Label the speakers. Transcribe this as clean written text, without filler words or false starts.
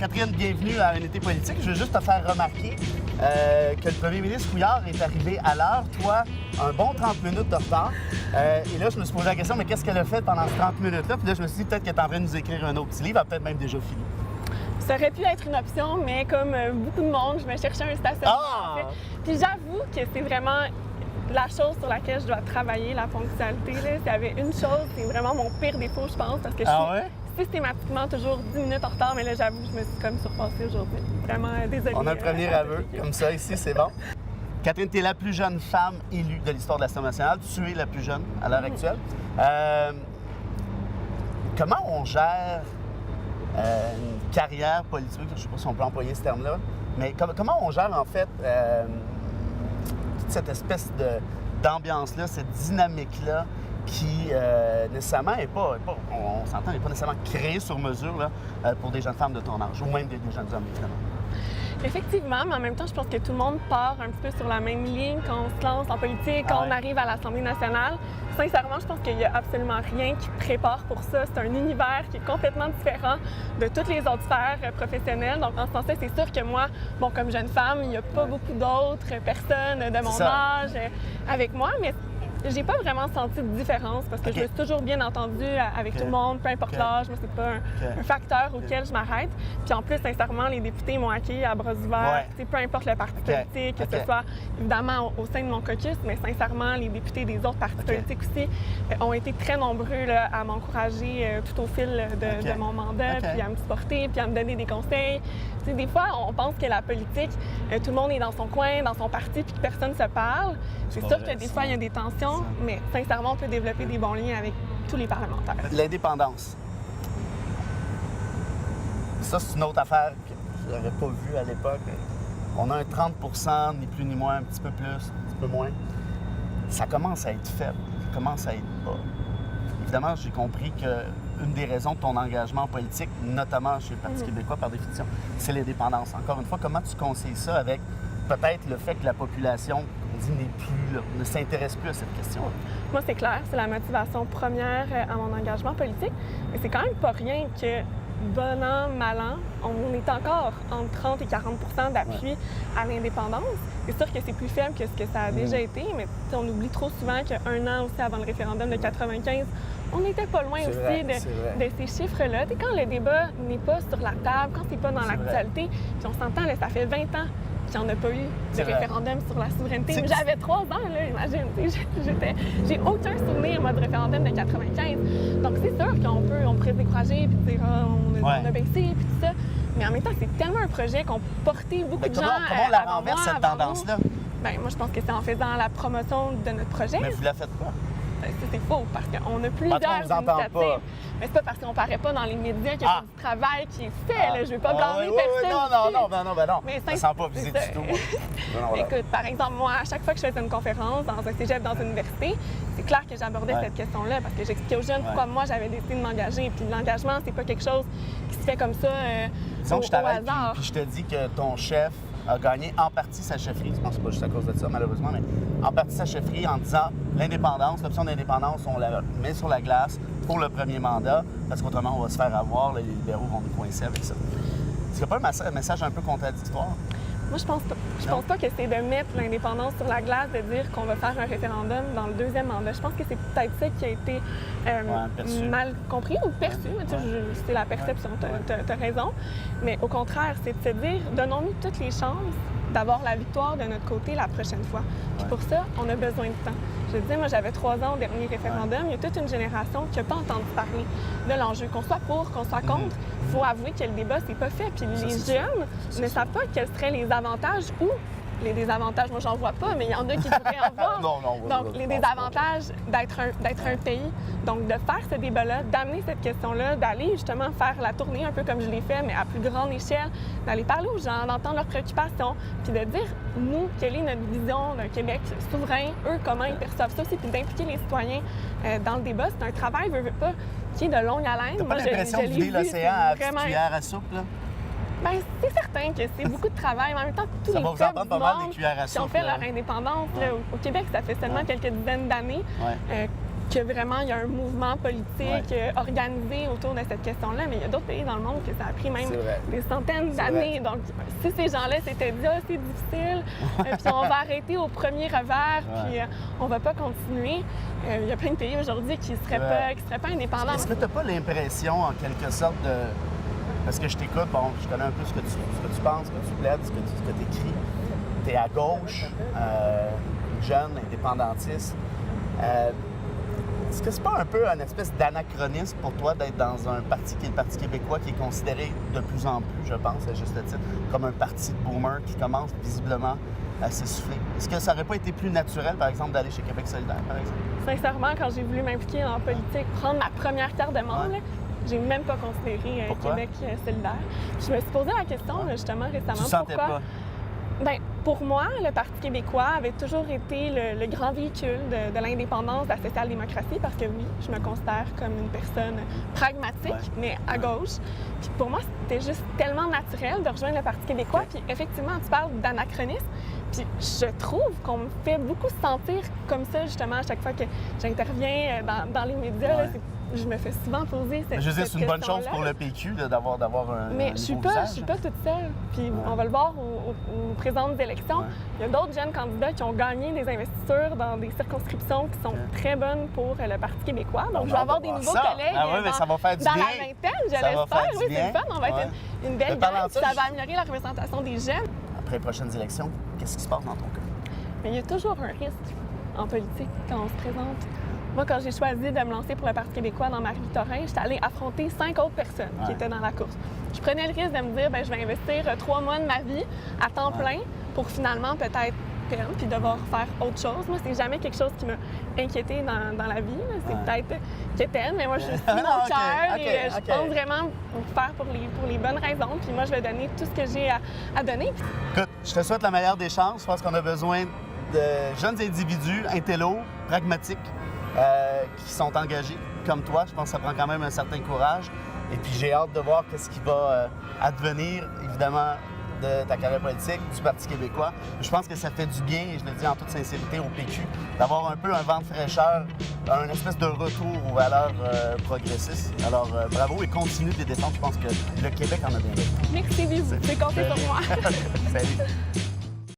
Speaker 1: Catherine, bienvenue à Un été politique. Je veux juste te faire remarquer que le premier ministre Couillard est arrivé à l'heure. Toi, un bon 30 minutes de retard. Et là, je me suis posé la question, mais qu'est-ce qu'elle a fait pendant ces 30 minutes-là? Puis là, je me suis dit peut-être qu'elle est en train de nous écrire un autre petit livre, elle a peut-être même déjà fini.
Speaker 2: Ça aurait pu être une option, mais comme beaucoup de monde, je me cherchais un stationnement.
Speaker 1: Ah!
Speaker 2: En fait. Puis j'avoue que c'est vraiment la chose sur laquelle je dois travailler, la ponctualité. S'il y avait une chose, c'est vraiment mon pire défaut, je pense, parce que je suis systématiquement toujours 10 minutes en retard, mais là, j'avoue, je me suis comme surpassée aujourd'hui. Vraiment désolée.
Speaker 1: On a le premier aveu, comme ça, ici, c'est bon. Catherine, tu es la plus jeune femme élue de l'histoire de l'Assemblée nationale. Tu es la plus jeune à l'heure actuelle. Comment on gère une carrière politique? Je ne sais pas si on peut employer ce terme-là, mais comment on gère, en fait, toute cette espèce d'ambiance-là, cette dynamique-là qui, nécessairement, n'est pas, on s'entend, n'est pas nécessairement créée sur mesure là, pour des jeunes femmes de ton âge, ou même des jeunes hommes, évidemment.
Speaker 2: Effectivement, mais en même temps, je pense que tout le monde part un petit peu sur la même ligne quand on se lance en politique, quand on arrive à l'Assemblée nationale. Sincèrement, je pense qu'il n'y a absolument rien qui prépare pour ça. C'est un univers qui est complètement différent de toutes les autres sphères professionnelles. Donc, en ce sens-là, c'est sûr que moi, bon, comme jeune femme, il n'y a pas beaucoup d'autres personnes de mon âge avec moi, mais j'ai pas vraiment senti de différence parce que je me suis toujours bien entendue avec tout le monde, peu importe l'âge. Moi, c'est pas un facteur auquel je m'arrête. Puis en plus, sincèrement, les députés m'ont accueilli à bras ouverts. Peu importe le parti politique, que ce soit évidemment au sein de mon caucus, mais sincèrement, les députés des autres partis politiques aussi ont été très nombreux là, à m'encourager tout au fil de mon mandat, puis à me supporter, puis à me donner des conseils. T'sais, des fois, on pense que la politique, tout le monde est dans son coin, dans son parti, puis que personne ne se parle. C'est sûr que des fois, il y a des tensions, mais sincèrement, on peut développer des bons liens avec tous les parlementaires. L'indépendance.
Speaker 1: Ça, c'est une autre affaire que je n'avais pas vue à l'époque. On a un 30 ni plus ni moins, un petit peu plus, un petit peu moins. Ça commence à être faible, ça commence à être bas. Évidemment, j'ai compris qu'une des raisons de ton engagement politique, notamment chez le Parti québécois par définition, c'est l'indépendance. Encore une fois, comment tu concilies ça avec peut-être le fait que la population n'est plus là, ne s'intéresse plus à cette question-là?
Speaker 2: Moi, c'est clair, c'est la motivation première à mon engagement politique. Mais c'est quand même pas rien que, bon an, mal an, on est encore entre 30 et 40 d'appui à l'indépendance. C'est sûr que c'est plus faible que ce que ça a déjà été, mais on oublie trop souvent qu'un an aussi avant le référendum de 95, on n'était pas loin aussi de ces chiffres-là. Quand le débat n'est pas sur la table, quand c'est pas dans l'actualité, puis on s'entend, là, ça fait 20 ans qu'il n'y en a pas eu de référendum sur la souveraineté. J'avais 3 ans, là, imagine. J'ai aucun souvenir, moi, de référendum de 95. Donc, c'est sûr qu'on peut se décourager puis dire on a baissé puis tout ça. Mais en même temps, c'est tellement un projet qu'on portait beaucoup de gens.
Speaker 1: Comment on la renverse, cette tendance-là?
Speaker 2: Bien, moi, je pense que c'est en faisant la promotion de notre projet.
Speaker 1: Mais vous la faites pas?
Speaker 2: C'est faux, parce qu'on a plusieurs initiatives. Mais c'est pas parce qu'on ne paraît pas dans les médias qu'il y a du travail qui est fait. Là. Je ne veux pas blâmer personne.
Speaker 1: Non.
Speaker 2: Mais
Speaker 1: ça ne sent pas visé du tout.
Speaker 2: Écoute, par exemple, moi, à chaque fois que je faisais une conférence dans un cégep, dans une université, c'est clair que j'abordais cette question-là parce que j'expliquais aux jeunes pourquoi moi, j'avais décidé de m'engager. Puis l'engagement, c'est pas quelque chose qui se fait comme ça au hasard.
Speaker 1: Puis je te dis que ton chef a gagné en partie sa chefferie. Je pense pas juste à cause de ça, malheureusement, mais en partie sa chefferie en disant l'indépendance, l'option d'indépendance, on la met sur la glace pour le premier mandat, parce qu'autrement, on va se faire avoir, les libéraux vont nous coincer avec ça. C'est pas un message un peu contradictoire?
Speaker 2: Moi, je pense pas. Je pense pas que c'est de mettre l'indépendance sur la glace, de dire qu'on va faire un référendum dans le deuxième mandat. Je pense que c'est peut-être ça qui a été mal compris ou perçu. C'est la perception, tu as raison. Mais au contraire, c'est de se dire, donnons-nous toutes les chances d'avoir la victoire de notre côté la prochaine fois. Puis pour ça, on a besoin de temps. Je disais, moi, j'avais 3 ans au dernier référendum. Il y a toute une génération qui n'a pas entendu parler de l'enjeu. Qu'on soit pour, qu'on soit contre, il faut avouer que le débat, c'est pas fait. Puis les jeunes ne savent pas quels seraient les avantages ou les désavantages. Moi, j'en vois pas, mais il y en a qui devraient en voir. Donc, les désavantages d'être un pays. Donc, de faire ce débat-là, d'amener cette question-là, d'aller justement faire la tournée un peu comme je l'ai fait, mais à plus grande échelle, d'aller parler aux gens, d'entendre leurs préoccupations, puis de dire, nous, quelle est notre vision d'un Québec souverain, eux, comment ils perçoivent ça aussi, puis d'impliquer les citoyens dans le débat. C'est un travail, veux pas, qui est de longue haleine.
Speaker 1: T'as pas l'impression de vider l'océan à petite cuillère à soupe, là?
Speaker 2: Bien, c'est certain que c'est beaucoup de travail, mais en même temps, tous les peuples du monde qui ont fait leur indépendance. Là, au Québec, ça fait seulement quelques dizaines d'années. vraiment il y a un mouvement politique organisé autour de cette question-là, mais il y a d'autres pays dans le monde que ça a pris même des centaines d'années. Donc, si ces gens-là s'étaient dit « Ah, c'est difficile, puis on va arrêter au premier revers, puis on va pas continuer », il y a plein de pays aujourd'hui qui seraient pas indépendants.
Speaker 1: Est-ce que tu n'as pas l'impression, en quelque sorte, de... Parce que je t'écoute, bon, je connais un peu ce que tu penses, ce que tu plaides, ce que tu écris. Tu es à gauche, jeune, indépendantiste. Est-ce que c'est pas un peu une espèce d'anachronisme pour toi d'être dans un parti qui est le Parti québécois, qui est considéré de plus en plus, je pense, à juste titre, comme un parti de boomer qui commence visiblement à s'essouffler? Est-ce que ça n'aurait pas été plus naturel, par exemple, d'aller chez Québec solidaire, par exemple?
Speaker 2: Sincèrement, quand j'ai voulu m'impliquer en politique, prendre ma première carte de membre, j'ai même pas considéré Québec solidaire. Je me suis posé la question, justement, récemment,
Speaker 1: tu sentais
Speaker 2: pourquoi...
Speaker 1: pas?
Speaker 2: Bien, pour moi, le Parti québécois avait toujours été le grand véhicule de l'indépendance, de la social-démocratie, parce que oui, je me considère comme une personne pragmatique, mais à gauche. Puis pour moi, c'était juste tellement naturel de rejoindre le Parti québécois. Puis effectivement, tu parles d'anachronisme. Puis je trouve qu'on me fait beaucoup sentir comme ça, justement, à chaque fois que j'interviens dans les médias. Là, je me fais souvent poser cette question-là.
Speaker 1: Je veux dire, c'est une bonne chose pour le PQ d'avoir un
Speaker 2: Mais je suis pas toute seule. Puis on va le voir aux présentes élections. Il y a d'autres jeunes candidats qui ont gagné des investitures dans des circonscriptions qui sont très bonnes pour le Parti québécois. Donc, je vais avoir des nouveaux collègues
Speaker 1: ça va faire du
Speaker 2: dans
Speaker 1: bien.
Speaker 2: la vingtaine, je l'espère. Oui, c'est le fun. On va être une belle gang. Ça va améliorer la représentation des jeunes.
Speaker 1: Après les prochaines élections, qu'est-ce qui se passe dans ton cas?
Speaker 2: Mais il y a toujours un risque en politique quand on se présente. Moi, quand j'ai choisi de me lancer pour le Parti québécois dans Marie-Victorin, j'étais allée affronter 5 autres personnes qui étaient dans la course. Je prenais le risque de me dire, bien, je vais investir 3 mois de ma vie à temps plein pour finalement peut-être perdre puis devoir faire autre chose. Moi, c'est jamais quelque chose qui m'a inquiétée dans la vie. C'est peut-être quétaine, mais moi, je suis mon cœur et je pense vraiment faire pour les bonnes raisons. Puis moi, je vais donner tout ce que j'ai à donner.
Speaker 1: Écoute, je te souhaite la meilleure des chances. Je pense qu'on a besoin de jeunes individus, intello, pragmatiques, qui sont engagés comme toi. Je pense que ça prend quand même un certain courage. Et puis j'ai hâte de voir ce qui va advenir, évidemment, de ta carrière politique, du Parti québécois. Je pense que ça fait du bien, et je le dis en toute sincérité, au PQ, d'avoir un peu un vent de fraîcheur, un espèce de retour aux valeurs progressistes. Alors, bravo et continue de les défendre. Je pense que le Québec en a bien besoin.
Speaker 2: Merci, bisous. C'est compté pour moi.
Speaker 1: Salut.